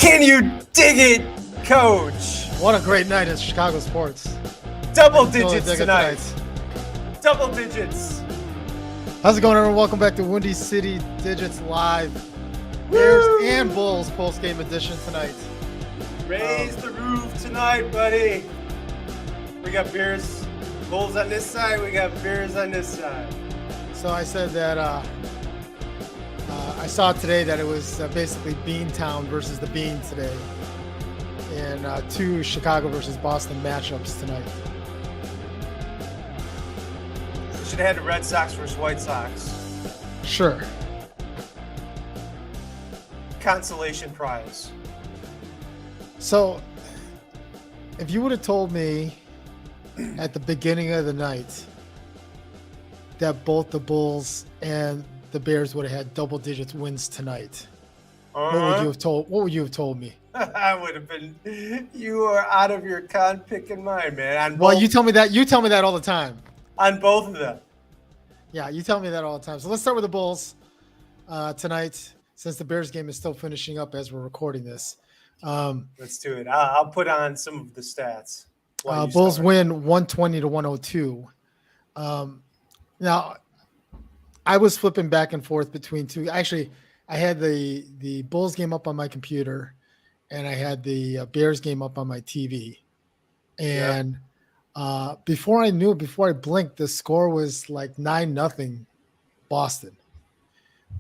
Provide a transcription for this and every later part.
Can you dig it, Coach? What a great night in Chicago sports. Double digits tonight. Double digits. How's it going, everyone? Welcome back to Windy City Digits Live. Bears and Bulls postgame edition tonight. Raise the roof tonight, buddy. We got Bears, Bulls on this side. We got Bears on this side. So I said that I saw today that it was basically Beantown versus the Bean today. And two Chicago versus Boston matchups tonight. Should have had the Red Sox versus White Sox. Sure. Consolation prize. So, if you would have told me at the beginning of the night that both the Bulls and the Bears would have had double digits wins tonight, what would you have told me? I would have been. You are out of your con picking mind, man. Well, you tell me that. You tell me that all the time. On both of them. Yeah, you tell me that all the time. So let's start with the Bulls tonight, since the Bears game is still finishing up as we're recording this. Let's do it. I'll put on some of the stats. Bulls win 120-102. Now, I was flipping back and forth between two. Actually, I had the Bulls game up on my computer, and I had the Bears game up on my TV. And before I blinked, the score was like 9-0 Boston.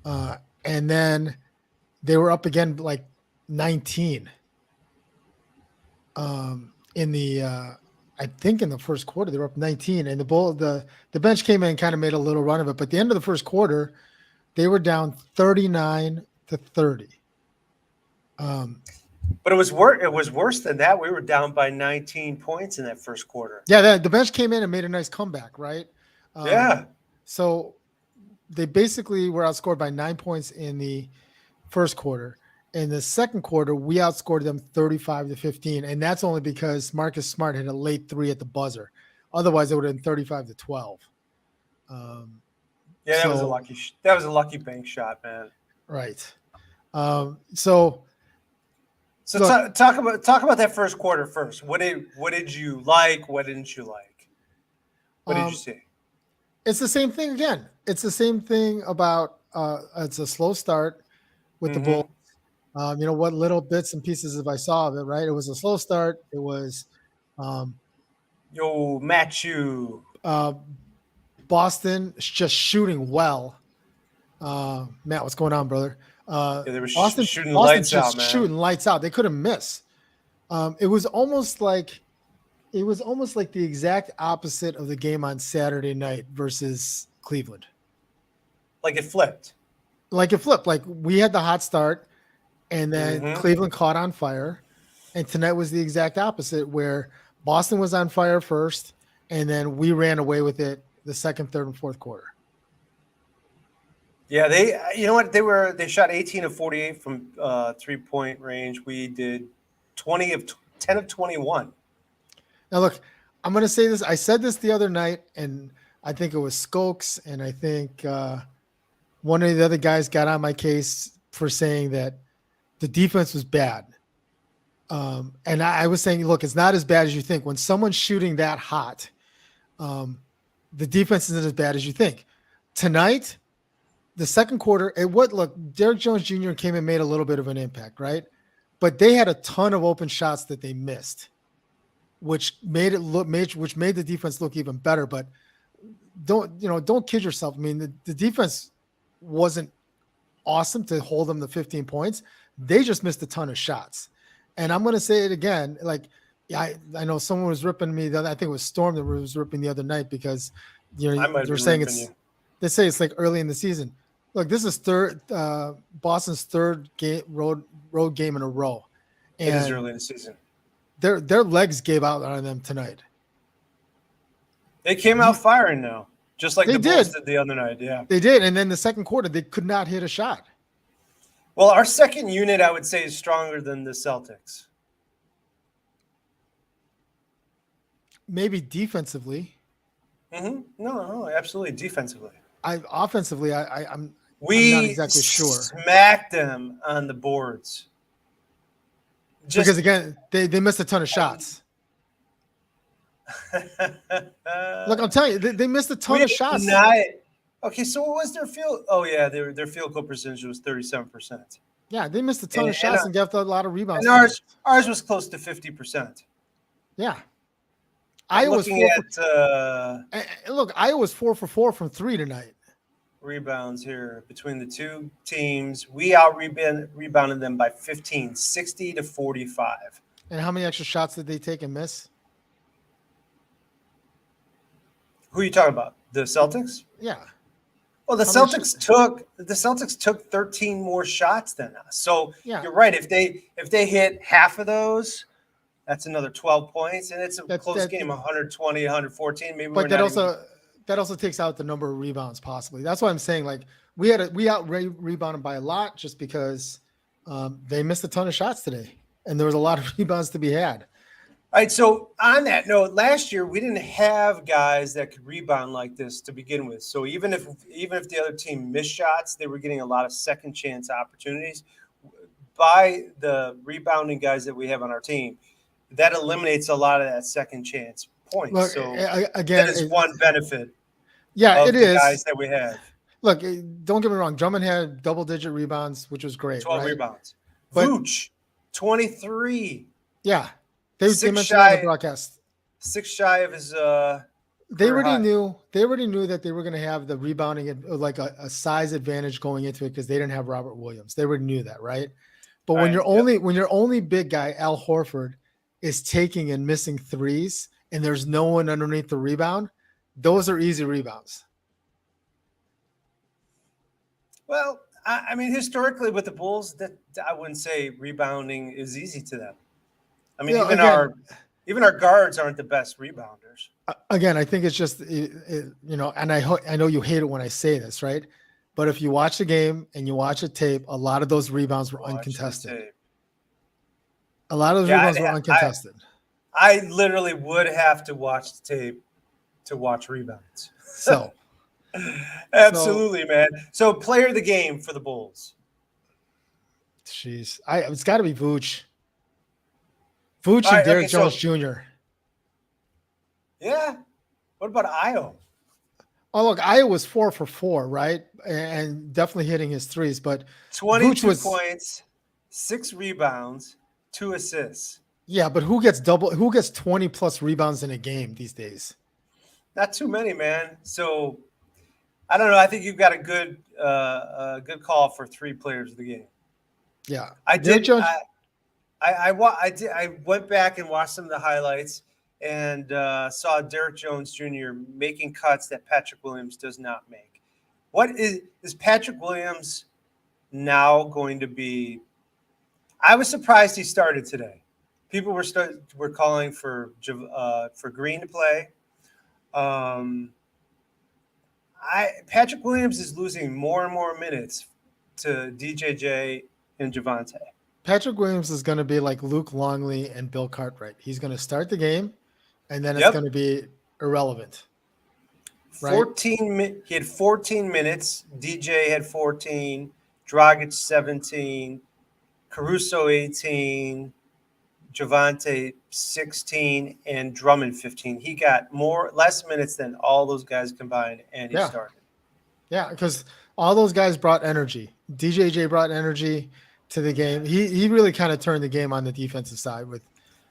And then they were up again like 19 in the I think in the first quarter they were up 19, and the bench came in and kind of made a little run of it, but at the end of the first quarter they were down 39-30. But it was worse than that. We were down by 19 points in that first quarter. Yeah, the bench came in and made a nice comeback, right? Yeah. So they basically were outscored by 9 points in the first quarter. In the second quarter, we outscored them 35-15, and that's only because Marcus Smart had a late three at the buzzer. Otherwise, it would have been 35-12. That was a lucky bank shot, man. Right. So look, talk about that first quarter first. What did you like? What didn't you like? What did you see? It's the same thing again. It's the same thing about it's a slow start with the Bulls. What little bits and pieces if I saw of it, right? It was a slow start. It was Matthew. Boston just shooting well. Matt, what's going on, brother? They were Boston shooting lights out, man. Shooting lights out. They couldn't miss. It was almost like the exact opposite of the game on Saturday night versus Cleveland. Like it flipped. Like we had the hot start, and then Cleveland caught on fire. And tonight was the exact opposite, where Boston was on fire first, and then we ran away with it the second, third, and fourth quarter. Yeah, they shot 18 of 48 from 3-point range. We did 10 of 21. Now look, I'm going to say this. I said this the other night, and I think it was Skokes, and I think one of the other guys got on my case for saying that the defense was bad. And I was saying, look, it's not as bad as you think. When someone's shooting that hot, the defense isn't as bad as you think. Tonight, the second quarter, Derek Jones Jr. came and made a little bit of an impact, right? But they had a ton of open shots that they missed, which made the defense look even better. But don't kid yourself. I mean, the defense wasn't awesome to hold them to 15 points. They just missed a ton of shots. And I'm going to say it again. Like, I know someone was ripping me. I think it was Storm that was ripping the other night because they're saying they say it's like early in the season. Look, this is Boston's third road game in a row. And it is early in the season. Their legs gave out on them tonight. They came out firing now, just like the Bulls did the other night. Yeah, they did. And then the second quarter, they could not hit a shot. Well, our second unit, I would say, is stronger than the Celtics. Maybe defensively. No, absolutely defensively. Offensively, I'm not exactly sure. Smacked them on the boards. Because again, they missed a ton of shots. Look, I'm telling you, they missed a ton of shots. Okay, so what was their field? Oh yeah, their field goal percentage was 37%. Yeah, they missed a ton of shots and got a lot of rebounds. And ours was close to 50%. Yeah. Iowa's look, Iowa's 4 for 4 from 3 tonight. Rebounds here between the two teams. We out rebounded them by 15, 60 to 45. And how many extra shots did they take and miss? Who are you talking about? The Celtics? Yeah. Well, the Celtics took 13 more shots than us. So You're right. If they hit half of those, that's another 12 points, and it's a close game, 120, 114. Maybe. But that also takes out the number of rebounds possibly. That's why I'm saying like we out rebounded by a lot just because they missed a ton of shots today, and there was a lot of rebounds to be had. All right, so on that note, last year we didn't have guys that could rebound like this to begin with. So even if the other team missed shots, they were getting a lot of second chance opportunities. By the rebounding guys that we have on our team, that eliminates a lot of that second chance points. Look, so again, that is one benefit. Yeah, it is. Guys that we have. Look, don't get me wrong. Drummond had double-digit rebounds, which was great. 12 rebounds. Vooch, 23. Yeah. They mentioned on the broadcast. 6 shy of his they already knew that they were going to have the rebounding like a size advantage going into it because they didn't have Robert Williams. They already knew that, right? But when your only big guy, Al Horford, is taking and missing threes and there's no one underneath the rebound, those are easy rebounds. Well, I mean, historically with the Bulls, that I wouldn't say rebounding is easy to them. I mean, even our guards aren't the best rebounders. Again, I think it's just and I know you hate it when I say this, right? But if you watch the game and you watch the tape, a lot of those rebounds were uncontested. A lot of those rebounds were uncontested. I literally would have to watch the tape to watch rebounds. So, absolutely, man. So, player of the game for the Bulls. Jeez, it's got to be Vooch. Vooch and Derek Jones Jr. Yeah. What about Io? Oh, look, Io was 4 for 4, right? And definitely hitting his threes, but 22 points, 6 rebounds, 2 assists. Yeah, but who gets 20 plus rebounds in a game these days? Not too many, man. So I don't know. I think you've got a good call for 3 players of the game. Yeah, I did. I went back and watched some of the highlights and saw Derek Jones Jr. making cuts that Patrick Williams does not make. What is Patrick Williams now going to be? I was surprised he started today. People were calling for Green to play. Patrick Williams is losing more and more minutes to DJJ and Javante. Patrick Williams is going to be like Luke Longley and Bill Cartwright. He's going to start the game, and then it's going to be irrelevant. Right? He had 14 minutes. DJ had 14. Dragic 17. Caruso 18. Javante 16, and Drummond 15. He got less minutes than all those guys combined, and he started. Yeah, because all those guys brought energy. DJJ brought energy to the game. He really kind of turned the game on the defensive side with,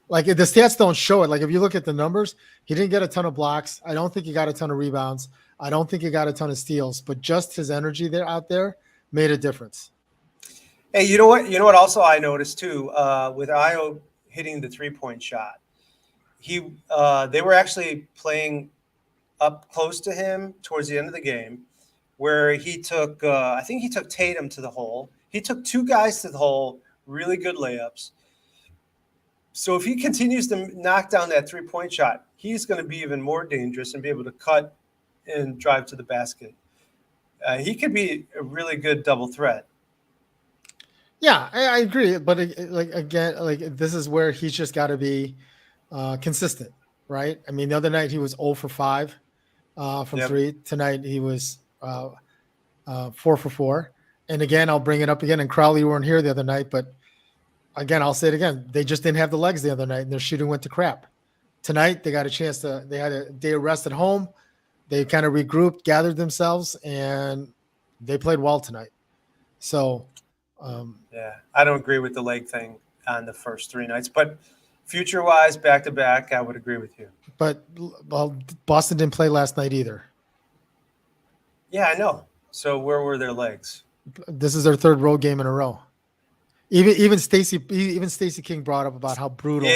like, the stats don't show it. Like, if you look at the numbers, he didn't get a ton of blocks. I don't think he got a ton of rebounds. I don't think he got a ton of steals, but just his energy out there made a difference. Hey, you know what? You know what? Also, I noticed too with Io hitting the 3-point shot. They were actually playing up close to him towards the end of the game, where he took I think he took Tatum to the hole. He took 2 guys to the hole, really good layups. So if he continues to knock down that 3-point shot, he's going to be even more dangerous and be able to cut and drive to the basket. He could be a really good double threat. Yeah, I agree. But this is where he's just got to be consistent, right? I mean, the other night he was 0 for 5 from 3. Tonight he was 4 for 4. And again, I'll bring it up again. And Crowley, you weren't here the other night, but again, I'll say it again. They just didn't have the legs the other night, and their shooting went to crap. Tonight, they got a chance to. They had a day of rest at home. They kind of regrouped, gathered themselves, and they played well tonight. So, Yeah, I don't agree with the leg thing on the first 3 nights, but future-wise, back-to-back, I would agree with you. but well, Boston didn't play last night either. Yeah, I know. So where were their legs? This is their third road game in a row. Even Stacey King brought up about how brutal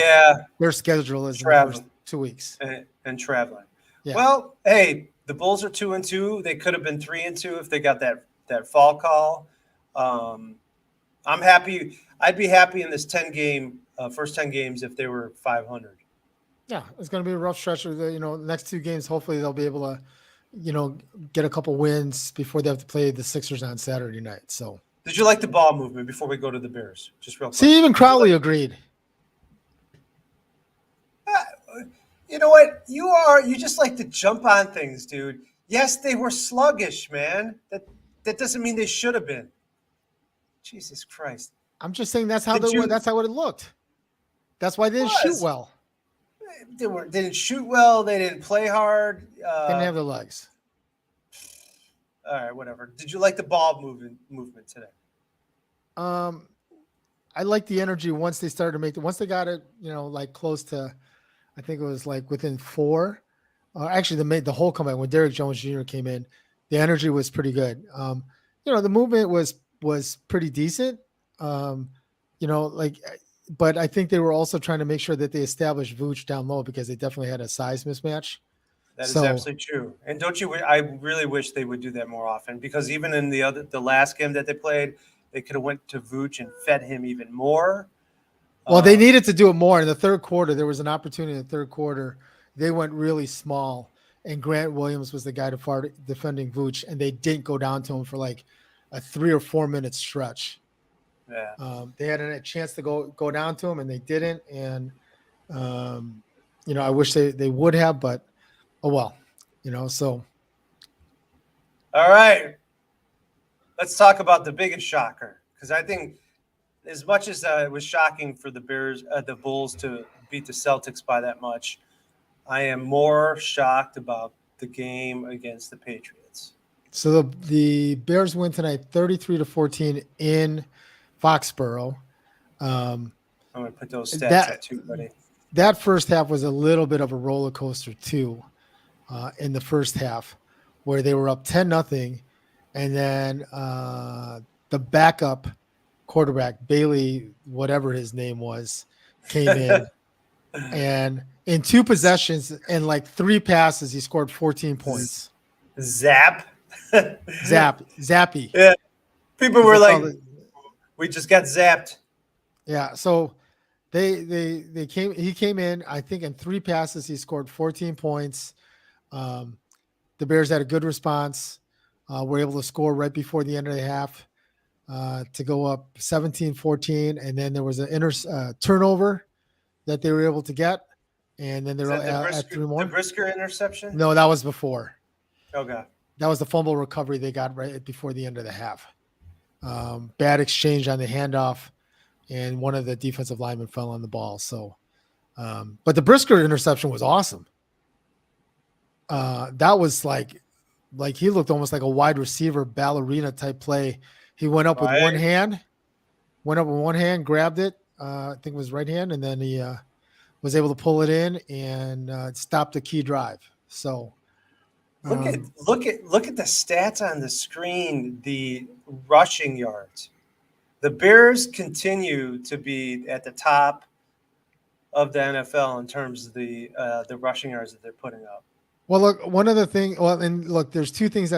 their schedule is in the first 2 weeks and traveling. Yeah. Well, hey, the Bulls are 2-2. They could have been 3-2 if they got that fall call. I'm happy. I'd be happy in this first 10 games if they were 500. Yeah, it's going to be a rough stretch. The next 2 games, hopefully they'll be able to, get a couple wins before they have to play the Sixers on Saturday night. So, did you like the ball movement before we go to the Bears? Just real quick. See, even Crowley agreed. You know what? You just like to jump on things, dude. Yes, they were sluggish, man. That doesn't mean they should have been. Jesus Christ. I'm just saying that's how that's how it looked. That's why they didn't shoot well. They didn't shoot well. They didn't play hard. Didn't have the legs. All right, whatever. Did you like the ball movement today? I like the energy once they started to once they got it, like close to, I think it was like within 4. Actually, the whole comeback when Derrick Jones Jr. came in, the energy was pretty good. The movement was pretty decent. But I think they were also trying to make sure that they established Vooch down low because they definitely had a size mismatch. That is absolutely true. And I really wish they would do that more often because even in the last game that they played, they could have went to Vooch and fed him even more. Well, they needed to do it more in the third quarter. There was an opportunity in the third quarter. They went really small, and Grant Williams was the guy defending Vooch, and they didn't go down to him for like a 3 or 4 minute stretch. Yeah. They had a chance to go down to him, and they didn't. And I wish they would have, but oh well. So. All right. Let's talk about the biggest shocker, because I think as much as it was shocking for the Bulls to beat the Celtics by that much, I am more shocked about the game against the Patriots. So the Bears win tonight 33-14 in Foxborough. I'm going to put those stats up too, buddy. That first half was a little bit of a roller coaster too, in the first half, where they were up 10-0, and then the backup quarterback, Bailey, whatever his name was, came in, and in 2 possessions and like 3 passes, he scored 14 points. Zappy. Yeah. People were like, we just got zapped. Yeah. So he came in, I think in 3 passes, he scored 14 points. The Bears had a good response. Were able to score right before the end of the half to go up 17-14. And then there was a turnover that they were able to get. And then they're at 3 more. The Brisker interception? No, that was before. Okay. That was the fumble recovery they got right before the end of the half. Bad exchange on the handoff, and one of the defensive linemen fell on the ball. So, but the Brisker interception was awesome. That was like he looked almost like a wide receiver ballerina type play. He went up with one hand, grabbed it. I think it was right hand, and then he was able to pull it in and stop the key drive. So. Look at the stats on the screen, the rushing yards. The Bears continue to be at the top of the NFL in terms of the rushing yards that they're putting up. Well, look, one other thing. Well, and look, there's 2 things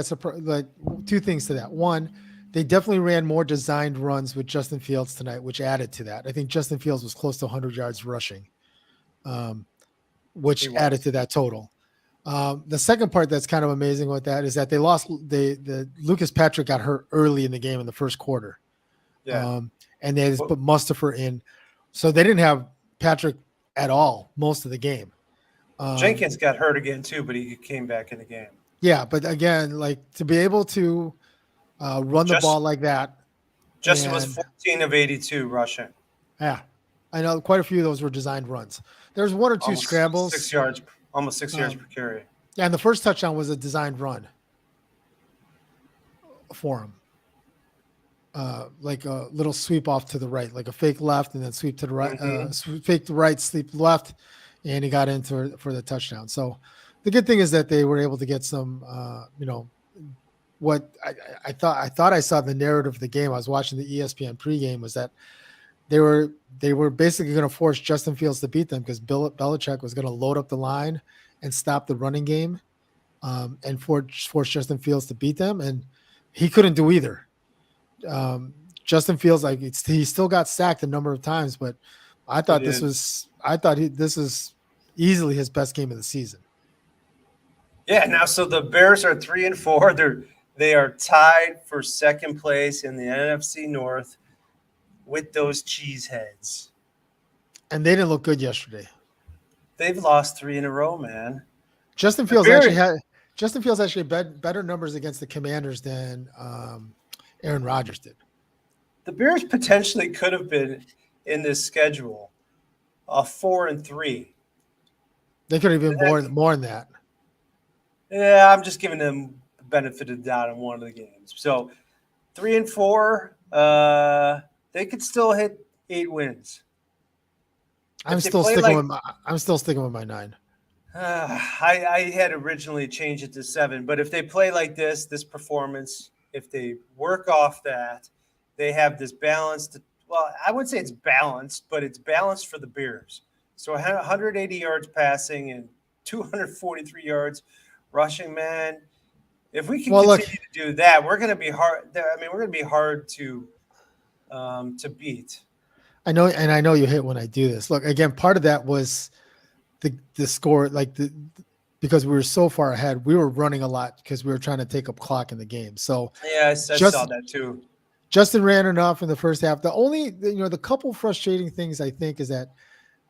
two things to that. One, they definitely ran more designed runs with Justin Fields tonight, which added to that. I think Justin Fields was close to 100 yards rushing, which added to that total. The second part that's kind of amazing with that is that they lost the Lucas Patrick got hurt early in the game in the first quarter. Yeah. And they put Mustafa in. So they didn't have Patrick at all most of the game. Jenkins got hurt again too, but he came back in the game. Yeah, but again, like to be able to run the ball like that. Justin was 14 of 82 rushing. Yeah, I know quite a few of those were designed runs. There's one or two Almost 6 scrambles. yards, almost 6 yards Um, per carry. yeah, and the first touchdown was a designed run for him. Like a little sweep off to the right, like a fake left and then sweep to the right, Hmm. fake to right, sleep left, and he got into for the touchdown. So the good thing is that they were able to get some, what I thought I saw the narrative of the game. I was watching the ESPN pregame was that they were basically going to force Justin Fields to beat them because Bill Belichick was going to load up the line and stop the running game, and force Justin Fields to beat them, and he couldn't do either. Um, Justin Fields he still got sacked a number of times, but He did. this is easily his best game of the season. Yeah. Now, so the Bears are 3-4. They are tied for second place in the NFC North with those cheeseheads. And they didn't look good yesterday. They've lost 3 in a row, man. Justin The Fields Bears, actually had better numbers against the Commanders than Aaron Rodgers did. the Bears potentially could have been in this schedule 4-3. They could have been more than that. Yeah, I'm just giving them the benefit of the doubt in one of the games. So 3-4, they could still hit 8 wins. I'm If they still play sticking like with my 9. I had originally changed it to 7, but if they play like this performance, if they work off that, they have this balanced. Well, I wouldn't say it's balanced, but it's balanced for the Bears. So 180 yards passing and 243 yards rushing, man. If we can Well, look, continue to do that, we're going to be hard. I mean, we're going to be hard to beat. I know you hate when I do this. Look, again, part of that was the score, because we were so far ahead, we were running a lot because we were trying to take up clock in the game. So Yeah, I saw that too. Justin ran enough in the first half. The couple frustrating things I think is that,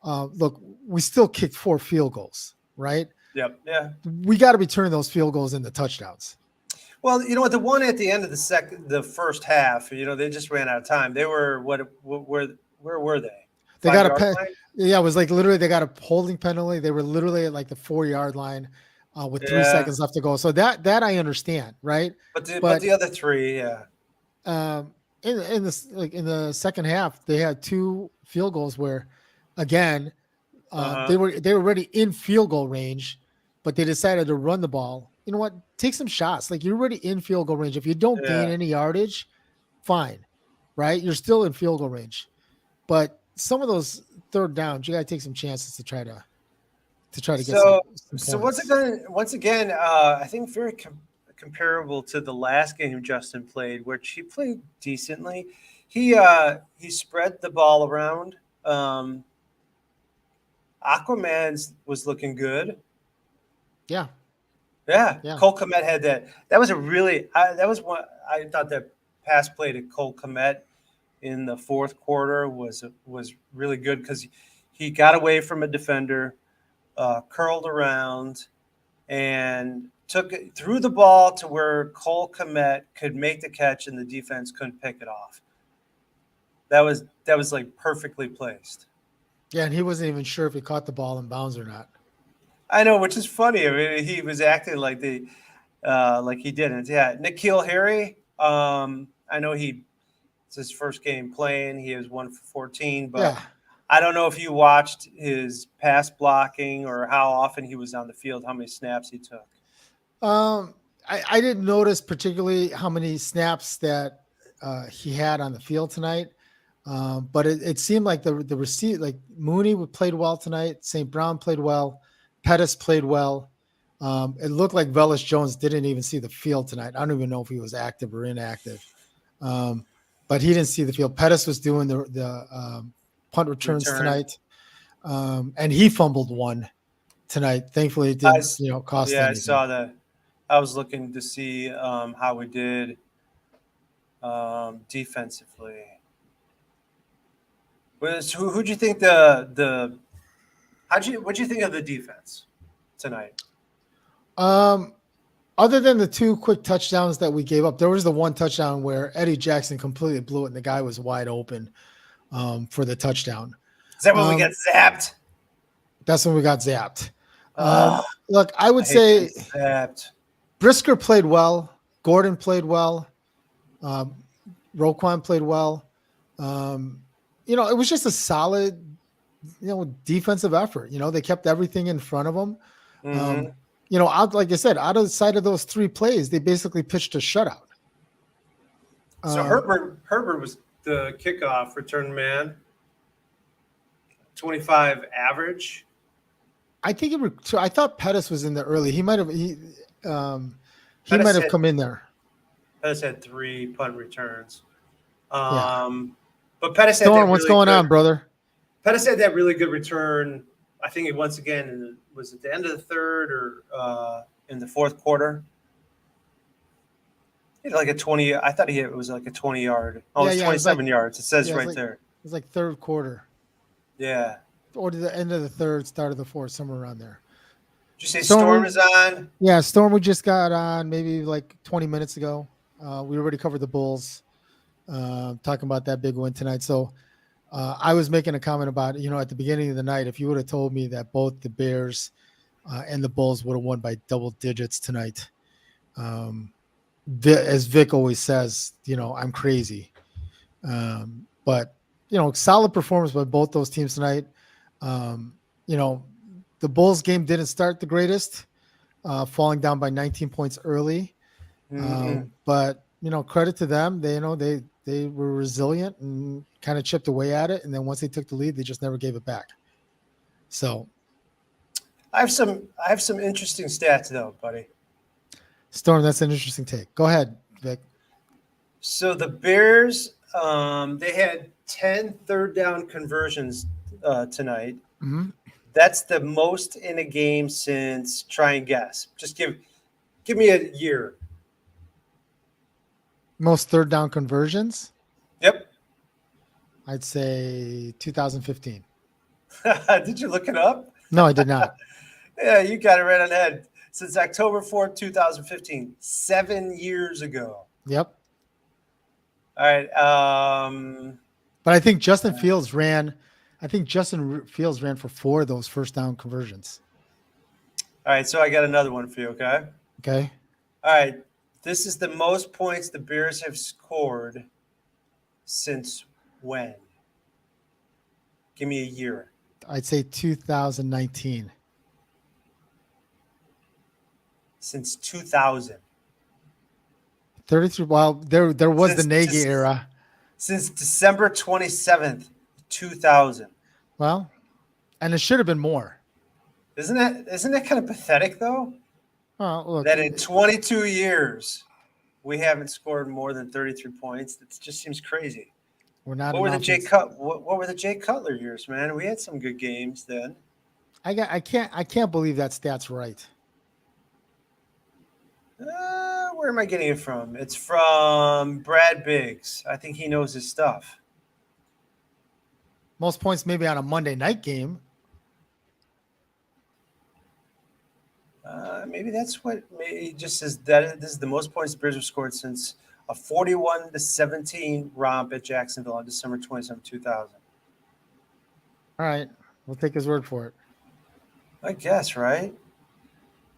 look, we still kicked 4 field goals, right? Yep. Yeah. We got to be turning those field goals into touchdowns. Well, you know what? The one at the end of the first half, they just ran out of time. They were where were they? They got 5 yard line? it was like literally they got a holding penalty. They were literally at like the 4-yard line with 3 Yeah. seconds left to go. So that I understand, right? But the other 3, yeah. In the second half, they had 2 field goals where, again, they were already in field goal range, but they decided to run the ball. You know what? Take some shots. Like, you're already in field goal range. If you don't gain any yardage, fine, right? You're still in field goal range. But some of those third downs, you got to take some chances to try to get some So points. once again, I think very comparable to the last game Justin played, which he played decently. He spread the ball around. Aquaman was looking good. Yeah. Cole Kmet had that. That was that was one. I thought that pass play to Cole Kmet in the fourth quarter was really good because he got away from a defender, curled around, and threw the ball to where Cole Kmet could make the catch and the defense couldn't pick it off. That was like perfectly placed. Yeah, and he wasn't even sure if he caught the ball in bounds or not. I know, which is funny. I mean, he was acting like like he didn't. Yeah, N'Keal Harry. I know it's his first game playing. He was 1 for 14, but Yeah. I don't know if you watched his pass blocking or how often he was on the field, how many snaps he took. I didn't notice particularly how many snaps that he had on the field tonight. But it seemed like the receipt, like Mooney played well tonight. St. Brown played well. Pettis played well. It looked like Velus Jones didn't even see the field tonight. I don't even know if he was active or inactive. But he didn't see the field. Pettis was doing the punt returns tonight. And he fumbled one tonight. Thankfully, it didn't cost anything. I saw that. I was looking to see how we did defensively. Who'd you think what'd you think of the defense tonight? Other than the 2 quick touchdowns that we gave up, there was the one touchdown where Eddie Jackson completely blew it and the guy was wide open. for the touchdown. Is that when we got zapped? That's when we got zapped. Ugh, Look, I would I hate getting say zapped. Brisker played well. Gordon played well. Roquan played well. It was just a solid, defensive effort. They kept everything in front of them. Mhm. Like I said, out of the side of those 3 plays, they basically pitched a shutout. So Herbert was the kickoff return man. 25 average. I think I thought Pettis was in there early. He might have Pettis might have had- come in there. Pettis had 3 punt returns. Yeah. But Pettis had Storm, that what's really going good, on, brother? Pettis had that really good return. I think once again was at the end of the third or in the fourth quarter. He had like a 20. I thought it was like a 20-yard. Oh, Yeah, it's yeah, it was 27 yards. It says yeah, right there. It was like third quarter Yeah. or to the end of the third, start of the fourth, somewhere around there. Did you say Storm is on? Yeah, Storm we just got on maybe like 20 minutes ago. We already covered the Bulls, talking about that big win tonight. So I was making a comment about, at the beginning of the night, if you would have told me that both the Bears and the Bulls would have won by double digits tonight, as Vic always says, I'm crazy. But, solid performance by both those teams tonight. The Bulls game didn't start the greatest, falling down by 19 points early. But, credit to them. They were resilient and kind of chipped away at it. And then once they took the lead, they just never gave it back. So I have some interesting stats though, buddy. Storm, that's an interesting take. Go ahead, Vic. So the Bears, they had 10 third down conversions tonight. Mm-hmm. That's the most in a game since, try and guess. Just give me a year. Most third down conversions? Yep. I'd say 2015. Did you look it up? No, I did not. Yeah, you got it right on the head. Since October 4th, 2015, 7 years ago. Yep. All right. But I think Justin Fields ran for 4 of those first down conversions. All right. So I got another one for you. Okay. Okay. All right. This is the most points the Bears have scored since when? Give me a year. I'd say 2019. Since 2000. 33. Well, there was the Nagy era. Since December 27th, 2000. Well, and it should have been more. Isn't that kind of pathetic though? Well, look, that in 22 years we haven't scored more than 33 points. That just seems crazy. We're not. What were the Jay Cutler years, man? We had some good games then. I can't believe that stat's right. Where am I getting it from? It's from Brad Biggs. I think he knows his stuff. Most points maybe on a Monday night game. Maybe that's what he just says. That this is the most points the Bears have scored since a 41-17 romp at Jacksonville on December 27, 2000. All right, we'll take his word for it. I guess, right?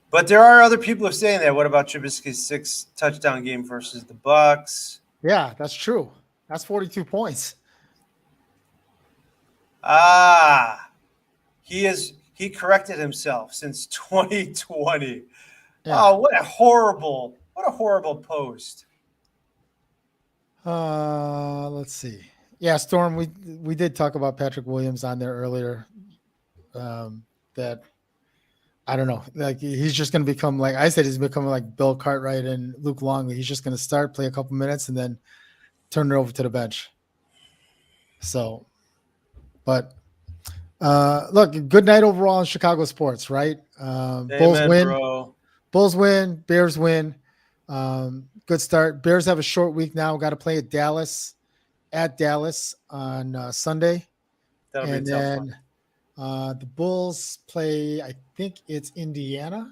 But there are other people who are saying that. What about Trubisky's 6 touchdown game versus the Bucs? Yeah, that's true. That's 42 points. He corrected himself since 2020. Yeah. Oh, what a horrible post. Let's see. Yeah, Storm, we did talk about Patrick Williams on there earlier. That I don't know. Like he's just going to become, like I said, he's becoming like Bill Cartwright and Luke Longley. He's just going to start, play a couple minutes, and then turn it over to the bench. So, but look, good night overall in Chicago sports, right? Bulls win. Bro. Bulls win. Bears win. Good start. Bears have a short week now. Got to play at Dallas on Sunday. That'll be a tough one. The Bulls play, I think it's Indiana.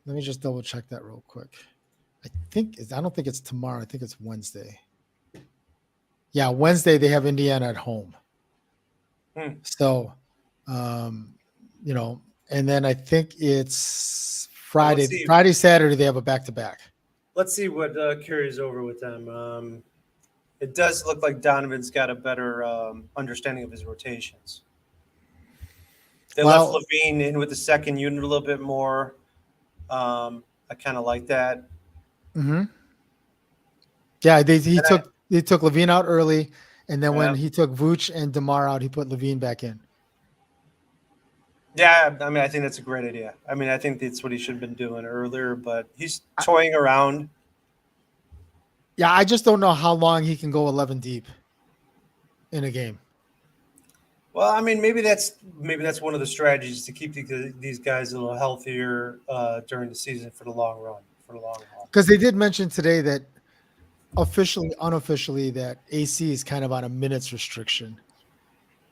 Let me just double check that real quick. I don't think it's tomorrow. I think it's Wednesday. Yeah, Wednesday they have Indiana at home. So, you know, and then I think it's Friday. Friday, Saturday they have a back-to-back. Let's see what carries over with them. It does look like Donovan's got a better understanding of his rotations. They left Levine in with the second unit a little bit more. I kind of like that. Mm-hmm. Yeah, they took Levine out early, and then when he took Vooch and DeMar out, he put Levine back in. Yeah, I mean, I think that's a great idea. I mean, I think that's what he should have been doing earlier, but he's toying around. Yeah, I just don't know how long he can go 11 deep in a game. Well, I mean, maybe that's one of the strategies to keep these guys a little healthier during the season for the long run, for the long haul. Because they did mention today that officially, unofficially, that AC is kind of on a minutes restriction.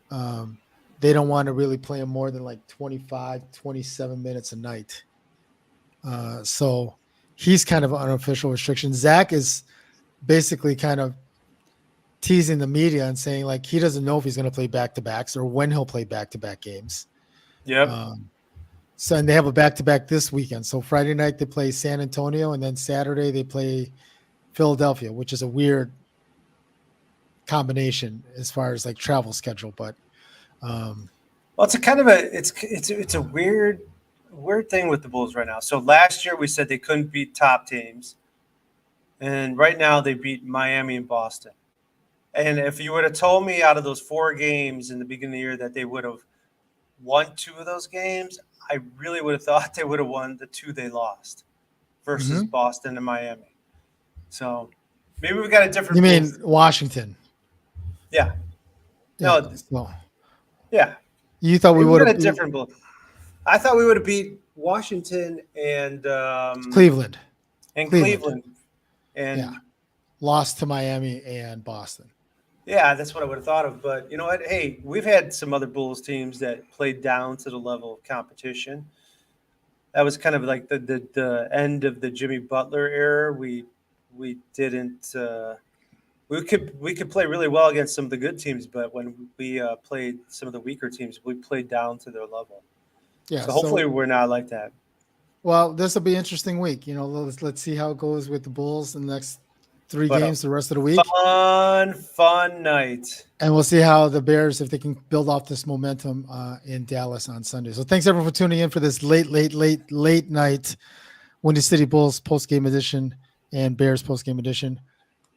They don't want to really play him more than like 25, 27 minutes a night. So he's kind of an unofficial restriction. Zach is basically kind of teasing the media and saying like he doesn't know if he's going to play back-to-backs or when he'll play back-to-back games. Yep. So and they have a back-to-back this weekend. So Friday night they play San Antonio, and then Saturday they play Philadelphia, which is a weird combination as far as like travel schedule. But well, it's a kind of it's a weird thing with the Bulls right now. So last year we said they couldn't beat top teams, and right now they beat Miami and Boston. And if you would have told me out of those 4 games in the beginning of the year that they would have won 2 of those games, I really would have thought they would have won the 2 they lost versus Boston and Miami. So maybe we got a different. You mean Washington? Yeah. No. Yeah. You thought we would have a different Bulls. I thought we would have beat Washington and Cleveland. And lost to Miami and Boston. Yeah, that's what I would have thought of. But you know what? Hey, we've had some other Bulls teams that played down to the level of competition. That was kind of like the end of the Jimmy Butler era. We didn't. We could play really well against some of the good teams, but when we played some of the weaker teams, we played down to their level. Yeah. So hopefully we're not like that. Well, this will be an interesting week. You know, let's see how it goes with the Bulls in the next 3 games the rest of the week. Fun night. And we'll see how the Bears, if they can build off this momentum in Dallas on Sunday. So thanks everyone for tuning in for this late night Windy City Bulls postgame edition and Bears postgame edition.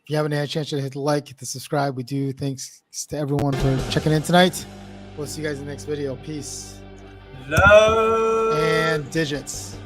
If you haven't had a chance to hit the like, hit the subscribe. We do. Thanks to everyone for checking in tonight. We'll see you guys in the next video. Peace. Love. And digits.